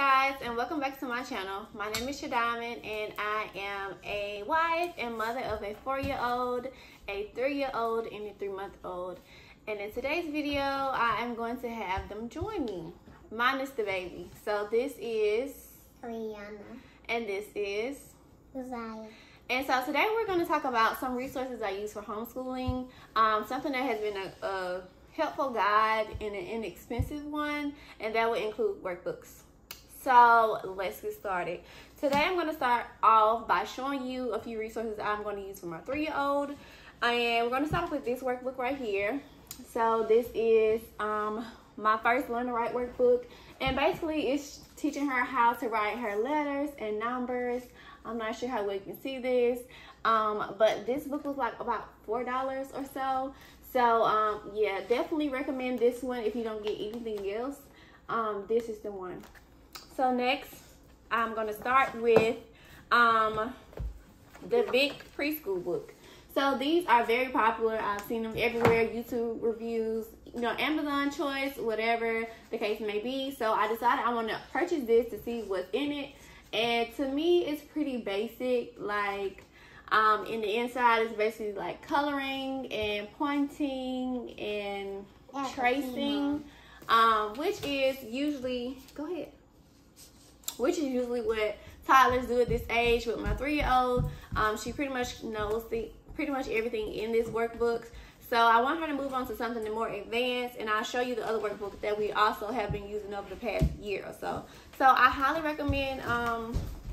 guys, and welcome back to my channel. My name is Shadiamond, and I am a wife and mother of a 4-year-old, a 3-year-old, and a 3-month-old. And in today's video, I am going to have them join me, minus the baby. So this is Rihanna, and this is Uzziah. And so today we're going to talk about some resources I use for homeschooling, something that has been a helpful guide and an inexpensive one, and that would include workbooks. So let's get started. Today I'm going to start off by showing you a few resources I'm going to use for my 3-year-old, and we're going to start off with this workbook right here. So this is my first Learn to Write workbook, and basically it's teaching her how to write her letters and numbers. I'm not sure how well you can see this, but this book was like about $4 or so. So yeah, definitely recommend this one if you don't get anything else. This is the one. So next, I'm going to start with the big preschool book. So these are very popular. I've seen them everywhere, YouTube reviews, you know, Amazon choice, whatever the case may be. So I decided I want to purchase this to see what's in it. And to me, it's pretty basic. Like, in the inside, it's basically like coloring and pointing and tracing, which is usually, go ahead, which is usually what toddlers do at this age. With my 3-year-old, she pretty much knows pretty much everything in this workbook. So I want her to move on to something more advanced, and I'll show you the other workbooks that we also have been using over the past year or so. So I highly recommend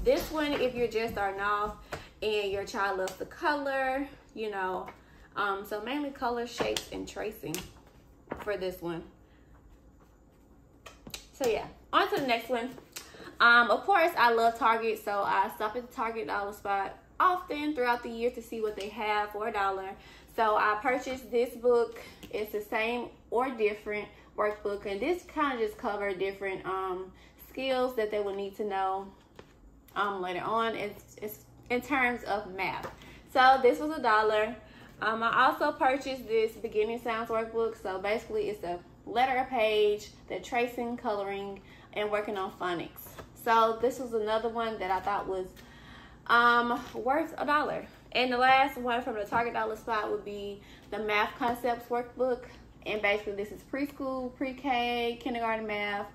this one if you're just starting off and your child loves the color, you know. So mainly color, shapes, and tracing for this one. So yeah, on to the next one. Of course, I love Target, so I stop at the Target dollar spot often throughout the year to see what they have for $1. So I purchased this book. It's the same or different workbook, and this kind of just covers different skills that they will need to know later on. It's in terms of math. So this was $1. I also purchased this beginning sounds workbook. So basically it's a letter a page, the tracing, coloring, and working on phonics. So this was another one that I thought was worth $1. And the last one from the Target dollar spot would be the Math Concepts workbook. And basically this is preschool, pre-K, kindergarten math.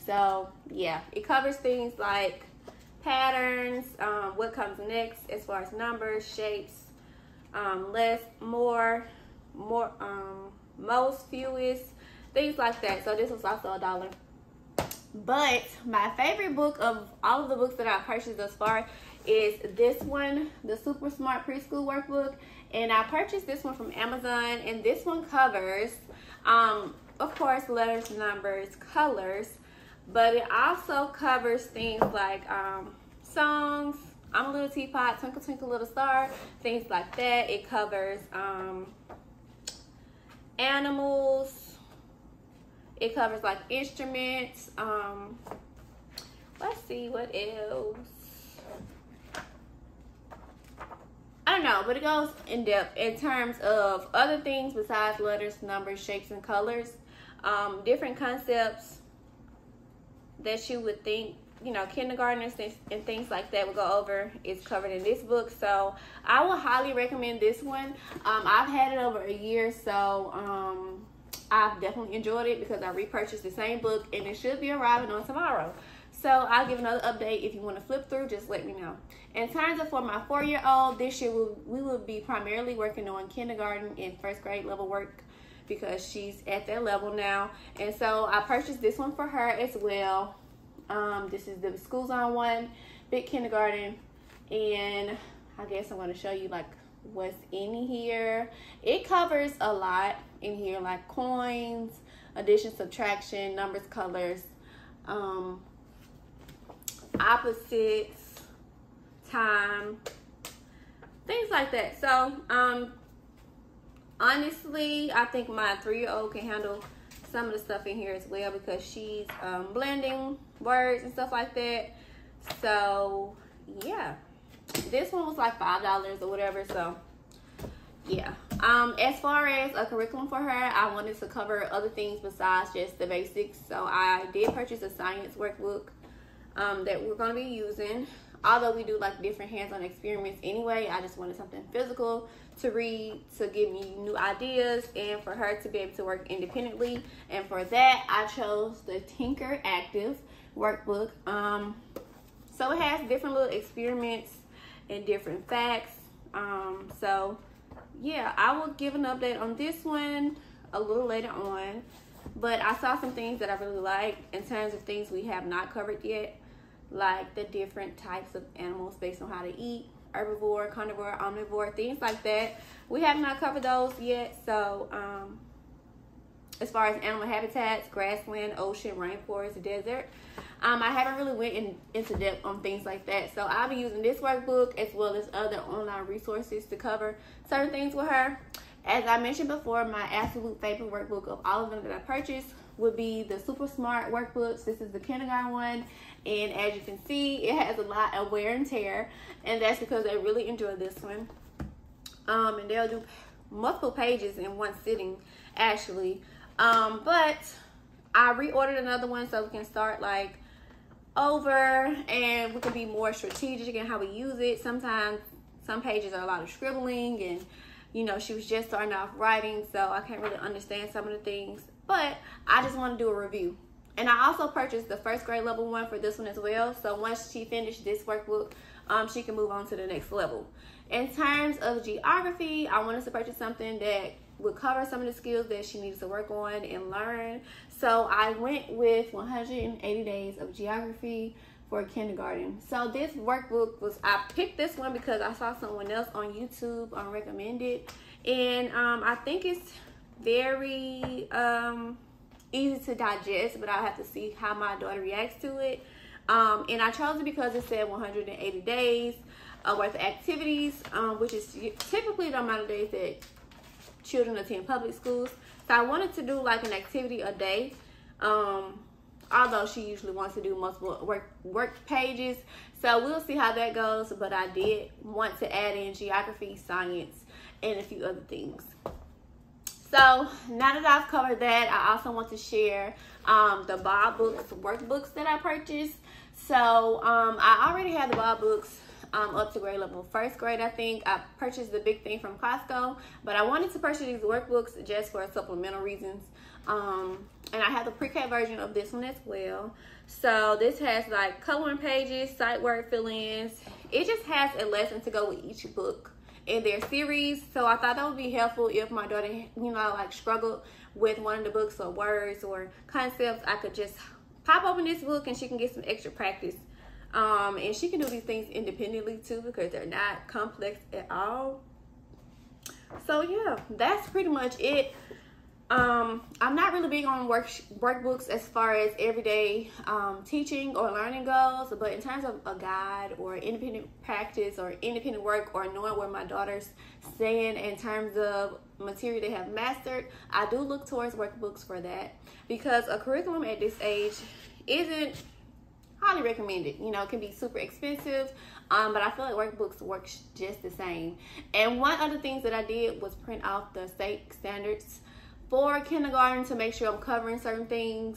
So yeah, it covers things like patterns, what comes next as far as numbers, shapes, less, more, most, fewest, things like that. So this was also $1. But my favorite book of all of the books that I purchased thus far is this one, the Super Smart Preschool Workbook. And I purchased this one from Amazon, and this one covers, of course, letters, numbers, colors, but it also covers things like songs, I'm a Little Teapot, Twinkle Twinkle Little Star, things like that. It covers animals. It covers like instruments. Let's see what else. I don't know, but it goes in depth in terms of other things besides letters, numbers, shapes, and colors. Different concepts that you would think, you know, kindergartners and things like that would go over is covered in this book. So I would highly recommend this one. I've had it over a year, so I've definitely enjoyed it because I repurchased the same book, and it should be arriving on tomorrow. So I'll give another update. If you want to flip through, just let me know. In terms of for my 4-year-old, this year we will be primarily working on kindergarten and first grade level work because she's at that level now. And so I purchased this one for her as well. This is the School Zone one, big kindergarten, and I guess I'm going to show you like what's in here. It covers a lot in here, like coins, addition, subtraction, numbers, colors, opposites, time, things like that. So honestly, I think my 3-year-old can handle some of the stuff in here as well because she's blending words and stuff like that. So yeah, this one was like $5 or whatever. So yeah, As far as a curriculum for her, I wanted to cover other things besides just the basics. So I did purchase a science workbook that we're going to be using. Although we do like different hands-on experiments anyway, I just wanted something physical to read, to give me new ideas, and for her to be able to work independently. And for that, I chose the Tinker Active workbook. So it has different little experiments and different facts. So yeah, I will give an update on this one a little later on. But I saw some things that I really like in terms of things we have not covered yet, like the different types of animals based on how they eat, herbivore, carnivore, omnivore, things like that. We have not covered those yet. So as far as animal habitats, grassland, ocean, rainforest, desert, I haven't really went into depth on things like that. So I'll be using this workbook as well as other online resources to cover certain things with her. As I mentioned before, my absolute favorite workbook of all of them that I purchased would be the Super Smart workbooks. This is the kindergarten one, and as you can see, it has a lot of wear and tear, and that's because I really enjoy this one. And they'll do multiple pages in one sitting, actually. But I reordered another one so we can start like over, and we can be more strategic in how we use it. Sometimes some pages are a lot of scribbling, and you know, she was just starting off writing, so I can't really understand some of the things. But I just want to do a review. And I also purchased the first grade level one for this one as well. So once she finished this workbook, she can move on to the next level. In terms of geography, I wanted to purchase something that would cover some of the skills that she needs to work on and learn. So I went with 180 days of geography for kindergarten. So this workbook I picked this one because I saw someone else on YouTube recommend it. And I think it's very easy to digest, but I'll have to see how my daughter reacts to it. And I chose it because it said 180 days worth of activities, which is typically the amount of days that children attend public schools. So I wanted to do like an activity a day, although she usually wants to do multiple work pages. So we'll see how that goes, but I did want to add in geography, science, and a few other things. So now that I've covered that, I also want to share the Bob Books workbooks that I purchased. So I already had the Bob Books up to grade level first grade. I think I purchased the big thing from Costco, but I wanted to purchase these workbooks just for supplemental reasons. And I have the pre-K version of this one as well. So this has like coloring pages, sight word fill-ins. It just has a lesson to go with each book in their series. So I thought that would be helpful if my daughter, you know, like struggled with one of the books or words or concepts. I could just pop open this book and she can get some extra practice. And she can do these things independently too because they're not complex at all. So yeah, that's pretty much it. I'm not really big on workbooks as far as everyday teaching or learning goes, but in terms of a guide or independent practice or independent work or knowing where my daughter's staying in terms of material they have mastered, I do look towards workbooks for that, because a curriculum at this age isn't highly recommended. You know, it can be super expensive, but I feel like workbooks work just the same. And one of the things that I did was print off the state standards for kindergarten to make sure I'm covering certain things,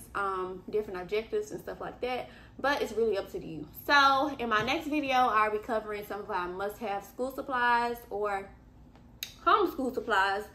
different objectives and stuff like that. But it's really up to you. So in my next video, I'll be covering some of our must-have school supplies or homeschool supplies